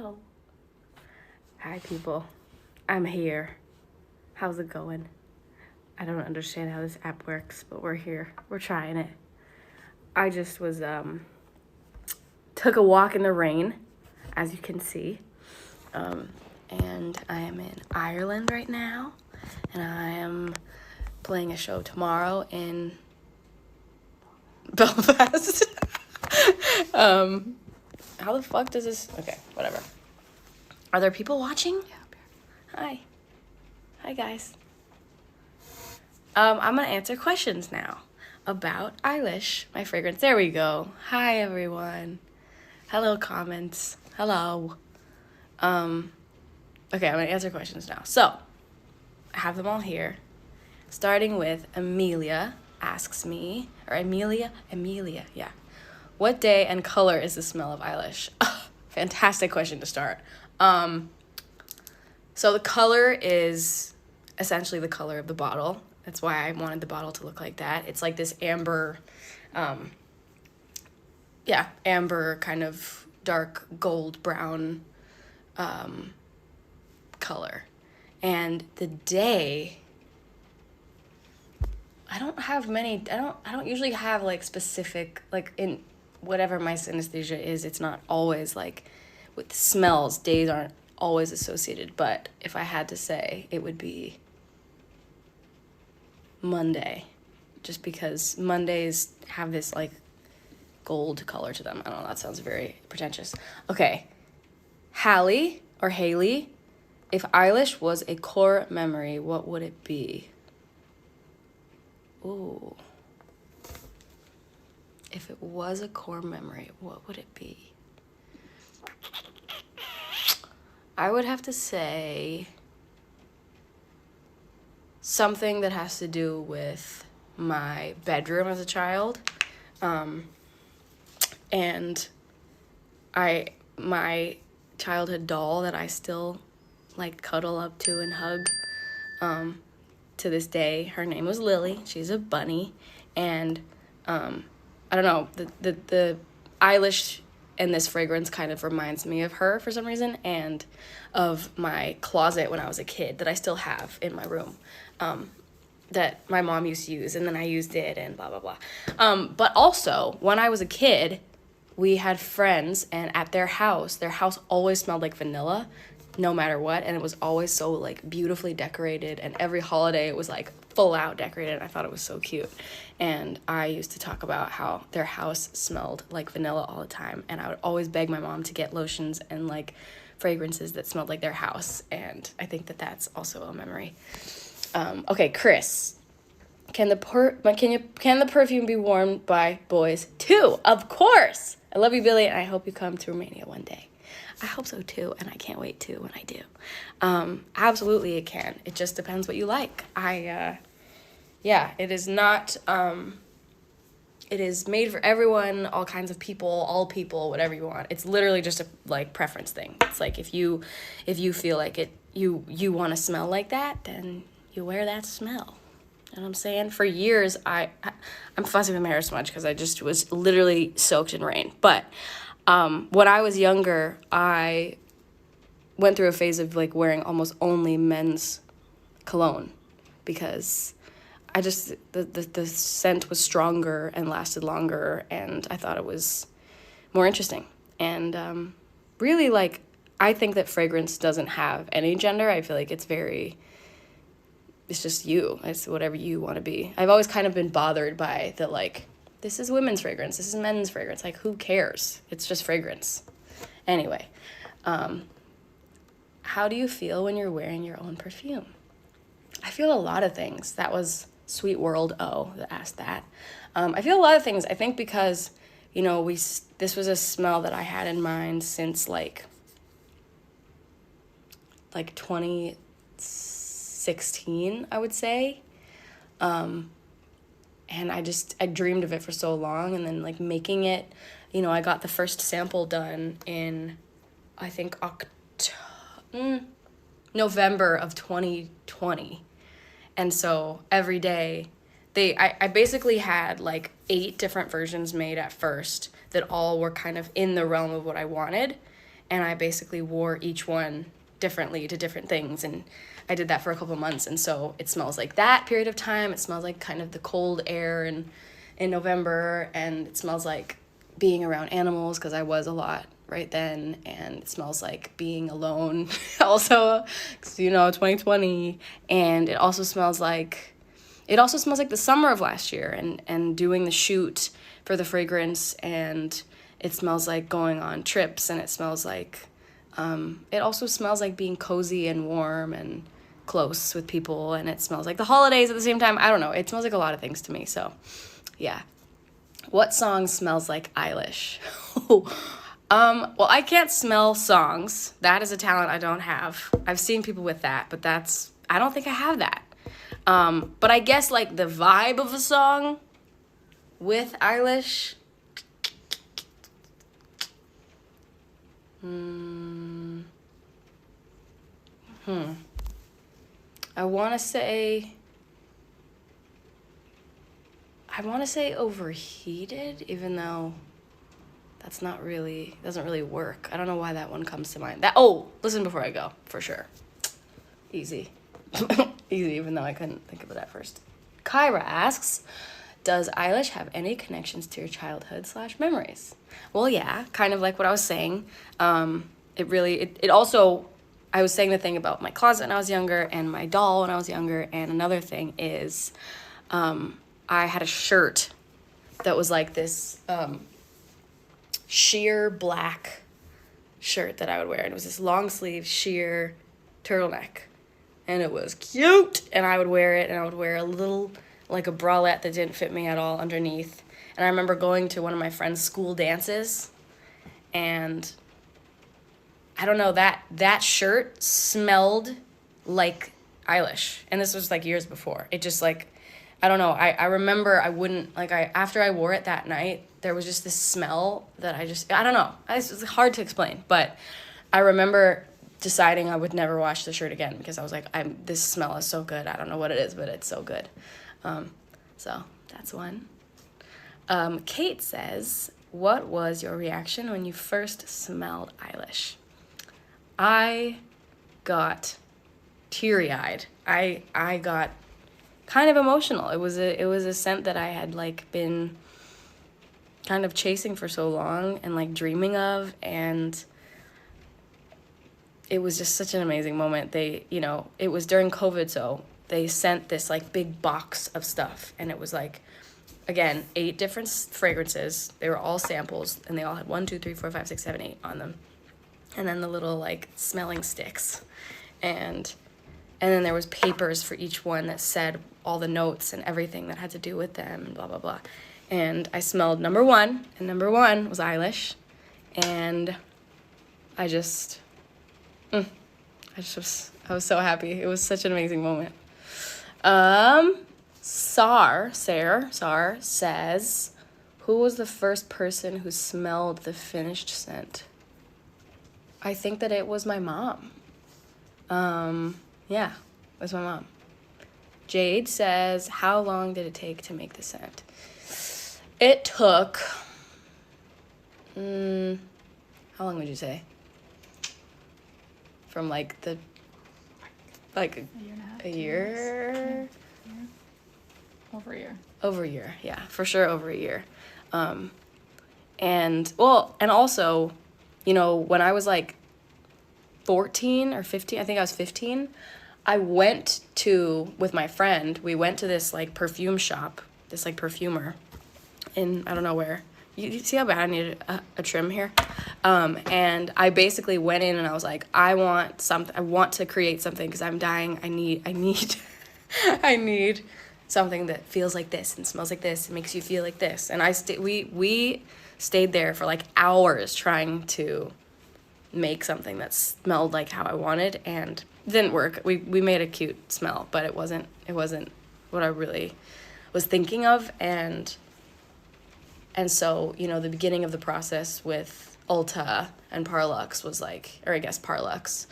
Oh, hi people. I'm here. How's it going? I don't understand how this app works, but we're here. We're trying it. I just was took a walk in the rain, as you can see. And I am in Ireland right now, and I am playing a show tomorrow in Belfast. How the fuck does this... Okay, whatever. Are there people watching? Yeah. Hi. Hi, guys. I'm gonna answer questions now about Eilish, my fragrance. There we go. Hi, everyone. Hello, comments. Hello. Okay, I'm gonna answer questions now. So, I have them all here. Starting with Amelia asks me, or Amelia, yeah. What day and color is the smell of Eilish? Oh, fantastic question to start. So the color is essentially the color of the bottle. That's why I wanted the bottle to look like that. It's like this amber, amber kind of dark gold brown color. And the day, I don't usually have like specific, like in whatever my synesthesia is, it's not always like with smells, days aren't always associated, but if I had to say, it would be Monday, just because Mondays have this like gold color to them. I don't know, that sounds very pretentious. Okay, Hallie or Haley, if Eilish was a core memory, what would it be? Ooh. If it was a core memory, what would it be? I would have to say something that has to do with my bedroom as a child. And my childhood doll that I still like cuddle up to and hug to this day. Her name was Lily. She's a bunny. And I don't know, the Eilish and this fragrance kind of reminds me of her for some reason, and of my closet when I was a kid that I still have in my room, that my mom used to use, and then I used it, and blah, blah, blah. But also, when I was a kid, we had friends, and at their house always smelled like vanilla, no matter what, and it was always so, like, beautifully decorated, and every holiday it was, like, full out decorated, and I thought it was so cute. And I used to talk about how their house smelled like vanilla all the time, and I would always beg my mom to get lotions and like fragrances that smelled like their house, and I think that that's also a memory. Okay, Chris, can the perfume be worn by boys too? Of course. I love you, Billy, and I hope you come to Romania one day. I hope so too, and I can't wait to when I do. Absolutely it can. It just depends what you like. It is not, it is made for everyone, all kinds of people, all people, whatever you want. It's literally just a, like, preference thing. It's like, if you feel like it, you want to smell like that, then you wear that smell. You know what I'm saying? For years, I'm fussing with my hair so much because I just was literally soaked in rain. But when I was younger, I went through a phase of, like, wearing almost only men's cologne because I just, the scent was stronger and lasted longer, and I thought it was more interesting. And really, like, I think that fragrance doesn't have any gender. I feel like it's just you. It's whatever you want to be. I've always kind of been bothered by the, like, this is women's fragrance, this is men's fragrance. Like, who cares? It's just fragrance. Anyway, how do you feel when you're wearing your own perfume? I feel a lot of things. That was Sweet World O that asked that. I feel a lot of things. I think because, you know, this was a smell that I had in mind since like 2016, I would say. And I dreamed of it for so long, and then like making it, you know, I got the first sample done in, I think, November of 2020. And so every day, I basically had like 8 different versions made at first that all were kind of in the realm of what I wanted. and I basically wore each one differently to different things, and I did that for a couple months, and so it smells like that period of time. It smells like kind of the cold air in November, and it smells like being around animals because I was a lot right then, and it smells like being alone also, 'cause, 2020, and it also smells like the summer of last year and doing the shoot for the fragrance, and it smells like going on trips, and it smells like, it also smells like being cozy and warm and close with people, and it smells like the holidays at the same time. I don't know. It smells like a lot of things to me, so yeah. What song smells like Eilish? Well, I can't smell songs. That is a talent I don't have. I've seen people with that, but I don't think I have that. But I guess like the vibe of a song with Eilish. I want to say Overheated, even though doesn't really work. I don't know why that one comes to mind. Listen Before I Go, for sure. Easy. Easy, even though I couldn't think of it at first. Kyra asks, does Eilish have any connections to your childhood / memories? Well, yeah, kind of like what I was saying. It also, I was saying the thing about my closet when I was younger and my doll when I was younger, and another thing is, I had a shirt that was like this, sheer black shirt that I would wear, and it was this long sleeve sheer turtleneck, and it was cute, and I would wear it, and I would wear a little, like a bralette that didn't fit me at all underneath. And I remember going to one of my friend's school dances, and I don't know, that shirt smelled like Eilish, and this was like years before. It just like, I don't know, I remember after I wore it that night, there was just this smell that I don't know. It's hard to explain, but I remember deciding I would never wash the shirt again because I was like, this smell is so good. I don't know what it is, but it's so good. So that's one. Kate says, what was your reaction when you first smelled Eilish? I got teary-eyed. I got kind of emotional. It was a scent that I had like been kind of chasing for so long and like dreaming of, and it was just such an amazing moment. It was during COVID, so they sent this like big box of stuff, and it was like, again, 8 different fragrances. They were all samples, and they all had 1, 2, 3, 4, 5, 6, 7, 8 on them, and then the little like smelling sticks, and then there was papers for each one that said all the notes and everything that had to do with them, and blah blah blah. And I smelled number 1, and number 1 was Eilish, and I was so happy. It was such an amazing moment. Sar says, who was the first person who smelled the finished scent? I think that it was my mom. Yeah, it was my mom. Jade says, how long did it take to make the scent? It took, how long would you say? From like a year and a half, a year? Yeah. Over a year. Over a year, yeah, for sure over a year. And also, when I was like 14 or 15, I think I was 15, with my friend, we went to this like perfume shop, this like perfumer in, I don't know where. You see how bad I needed a trim here? And I basically went in and I was like, I want to create something because I'm dying. I need I need something that feels like this and smells like this and makes you feel like this. And we stayed there for like hours trying to make something that smelled like how I wanted, and it didn't work. We made a cute smell, but it wasn't what I really was thinking of. And so, the beginning of the process with Ulta and Parlux was like, or I guess Parlux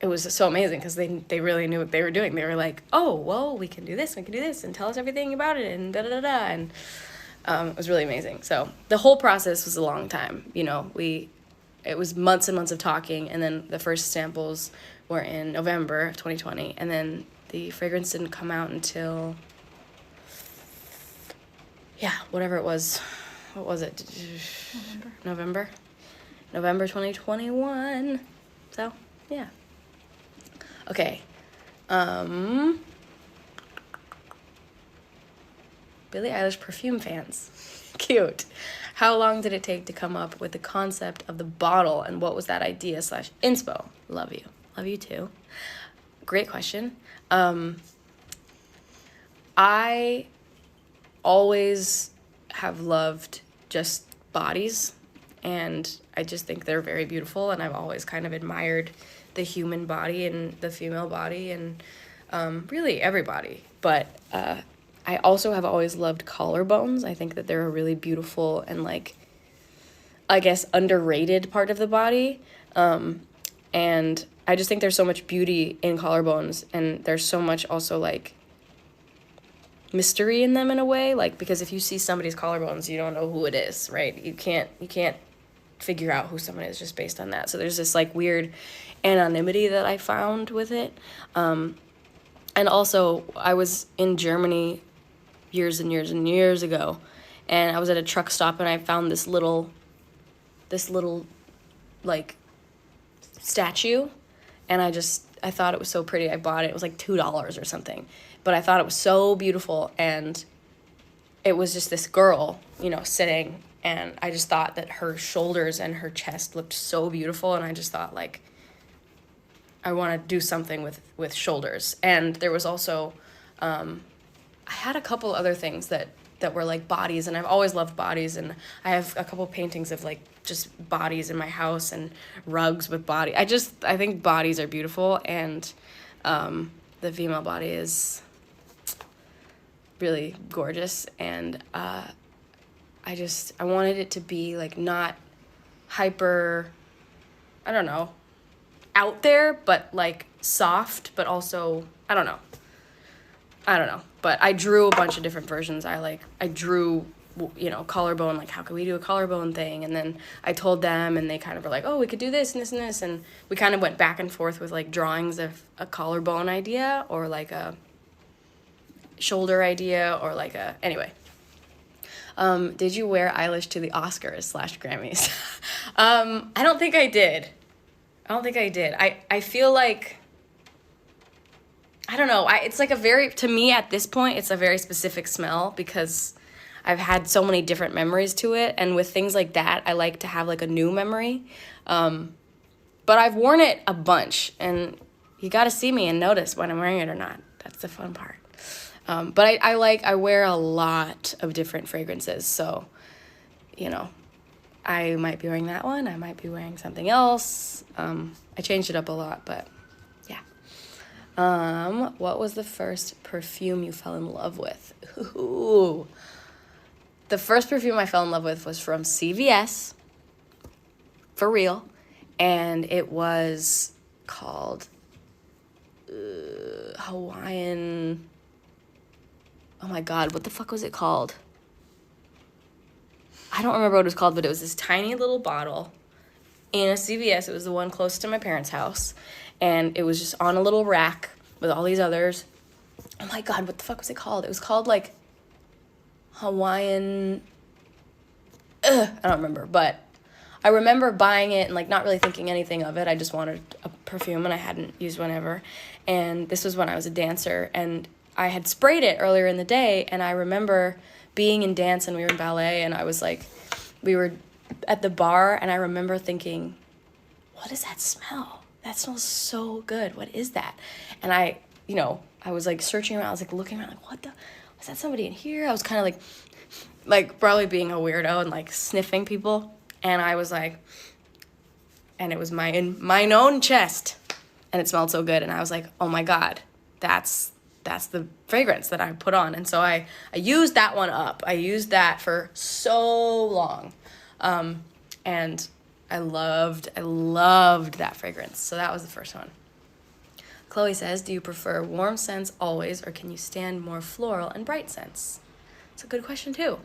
it was so amazing because they really knew what they were doing. They were like, oh, well, we can do this, and tell us everything about it, and da-da-da-da. It was really amazing. So the whole process was a long time. You know, it was months and months of talking, and then the first samples were in November of 2020, and then the fragrance didn't come out until, whatever it was. What was it? November 2021. So, yeah. Okay. Billie Eilish perfume fans. Cute. How long did it take to come up with the concept of the bottle, and what was that idea / inspo? Love you. Love you too. Great question. I always have loved just bodies, and I just think they're very beautiful, and I've always kind of admired the human body and the female body and really everybody. But I also have always loved collarbones. I think that they're a really beautiful and, like, I guess, underrated part of the body. And I just think there's so much beauty in collarbones, and there's so much also, like, mystery in them in a way. Like, because if you see somebody's collarbones, you don't know who it is, right? You can't figure out who someone is just based on that. So there's this, like, weird anonymity that I found with it. And also, I was in Germany years and years and years ago, and I was at a truck stop, and I found this little like statue, and I thought it was so pretty. I bought it. It was like $2 or something, but I thought it was so beautiful, and it was just this girl, you know, sitting, and I just thought that her shoulders and her chest looked so beautiful, and I just thought, like, I want to do something with shoulders. And there was also, I had a couple other things that were like bodies, and I've always loved bodies, and I have a couple paintings of, like, just bodies in my house and rugs with body. I think bodies are beautiful, and the female body is really gorgeous, and I wanted it to be, like, not hyper, I don't know, out there, but, like, soft, but also, I don't know, but I drew a bunch of different versions. I drew, you know, collarbone, like, how could we do a collarbone thing? And then I told them, and they kind of were like, oh, we could do this and this and this, and we kind of went back and forth with, like, drawings of a collarbone idea, or, like, a shoulder idea, or, like, anyway. Did you wear Eilish to the Oscars / Grammys? I don't think I did. I feel like, I don't know. It's like to me at this point, it's a very specific smell, because I've had so many different memories to it. And with things like that, I like to have, like, a new memory. But I've worn it a bunch, and you got to see me and notice when I'm wearing it or not. That's the fun part. But I wear a lot of different fragrances. So, you know, I might be wearing that one. I might be wearing something else. I changed it up a lot, but yeah. What was the first perfume you fell in love with? Ooh. The first perfume I fell in love with was from CVS, for real, and it was called Hawaiian. Oh my God, what the fuck was it called? I don't remember what it was called, but it was this tiny little bottle in a CVS. It was the one close to my parents' house, and it was just on a little rack with all these others. Oh my God, what the fuck was it called? It was called, like, Hawaiian, I don't remember, but I remember buying it and, like, not really thinking anything of it. I just wanted a perfume, and I hadn't used one ever, and this was when I was a dancer, and I had sprayed it earlier in the day, and I remember being in dance, and we were in ballet, and I was, like, we were at the bar, and I remember thinking, what is that smell? That smells so good. What is that? And I was, like, searching around. I was, like, looking around, like, what the, was that somebody in here? I was kind of, like probably being a weirdo and, like, sniffing people. And I was, like, and it was mine own chest. And it smelled so good. And I was, like, oh, my God, that's the fragrance that I put on. And so I used that one up. I used that for so long. And I loved that fragrance. So that was the first one. Chloe says, do you prefer warm scents always, or can you stand more floral and bright scents? It's a good question too.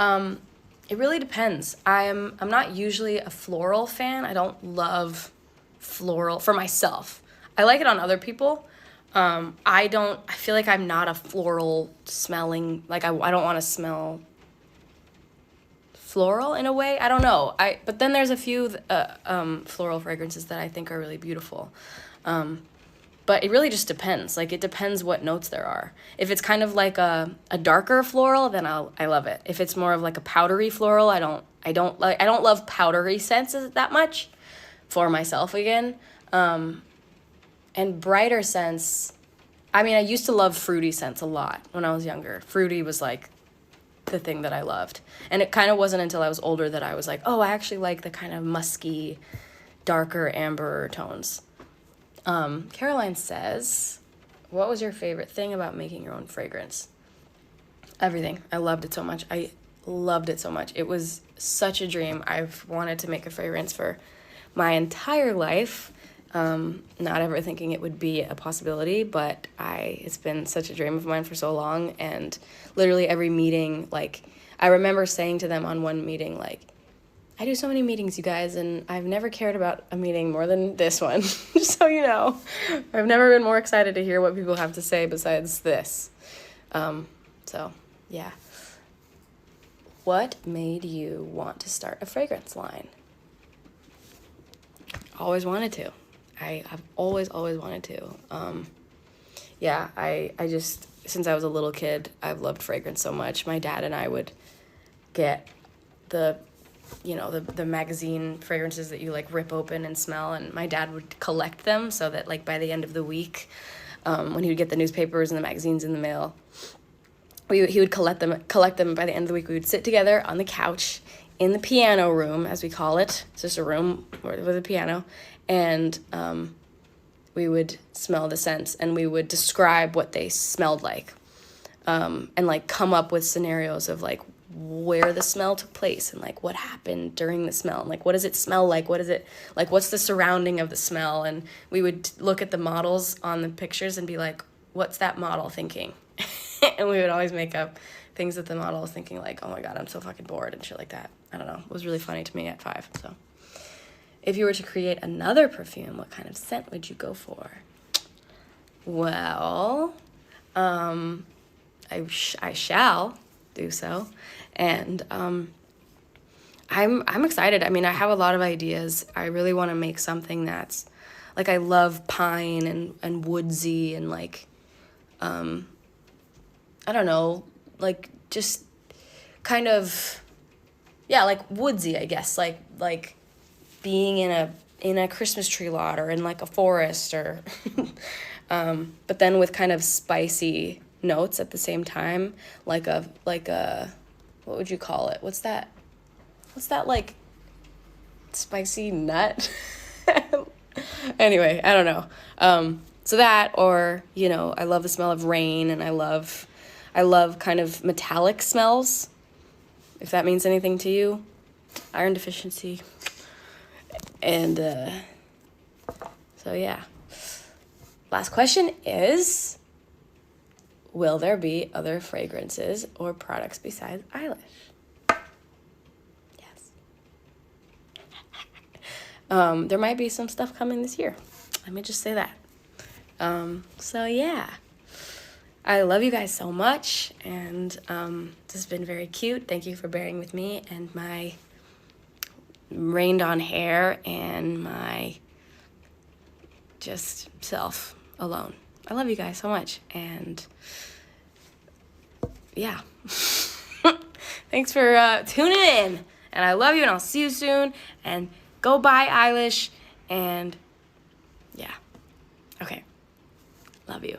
It really depends. I'm not usually a floral fan. I don't love floral for myself. I like it on other people. I feel like I'm not a floral smelling, like I don't want to smell floral in a way. I don't know. But then there's a few floral fragrances that I think are really beautiful. But it really just depends. Like, it depends what notes there are. If it's kind of like a darker floral, then I love it. If it's more of like a powdery floral, I don't love powdery scents that much for myself again. And brighter scents, I mean, I used to love fruity scents a lot when I was younger. Fruity was like the thing that I loved. And it kind of wasn't until I was older that I was like, oh, I actually like the kind of musky, darker amber tones. Caroline says, what was your favorite thing about making your own fragrance? Everything. I loved it so much. I loved it so much. It was such a dream. I've wanted to make a fragrance for my entire life. Not ever thinking it would be a possibility, but it's been such a dream of mine for so long. And literally every meeting, like, I remember saying to them on one meeting, like, I do so many meetings, you guys, and I've never cared about a meeting more than this one. Just so you know. I've never been more excited to hear what people have to say besides this. So, yeah. What made you want to start a fragrance line? Always wanted to. I've always wanted to. Yeah, I just, since I was a little kid, I've loved fragrance so much. My dad and I would get the magazine fragrances that you like rip open and smell, and my dad would collect them so that like by the end of the week, when he would get the newspapers and the magazines in the mail, he would collect them. By the end of the week, we would sit together on the couch in the piano room, as we call it. It's just a room with a piano, and we would smell the scents, and we would describe what they smelled like, and like come up with scenarios of like where the smell took place and like what happened during the smell and like what does it smell like, what is it like, what's the surrounding of the smell. And we would look at the models on the pictures and be like, what's that model thinking? And we would always make up things that the model was thinking, like, oh my god, I'm so fucking bored and shit like that. I don't know, it was really funny to me at 5. So if you were to create another perfume, what kind of scent would you go for? Well, I shall do so. And I'm excited. I mean, I have a lot of ideas. I really want to make something that's like, I love pine and woodsy and like I don't know, like just kind of, yeah, like woodsy, I guess, like being in a Christmas tree lot or in like a forest or but then with kind of spicy notes at the same time, like a what would you call it? What's that like spicy nut? Anyway, I don't know. So that, or, you know, I love the smell of rain, and I love kind of metallic smells, if that means anything to you. Iron deficiency. And so yeah. Last question is, will there be other fragrances or products besides Eilish? Yes. There might be some stuff coming this year. Let me just say that. So yeah. I love you guys so much, and this has been very cute. Thank you for bearing with me and my rained on hair and my just self alone. I love you guys so much, and yeah. Thanks for tuning in, and I love you, and I'll see you soon, and go buy Eilish, and yeah. Okay. Love you.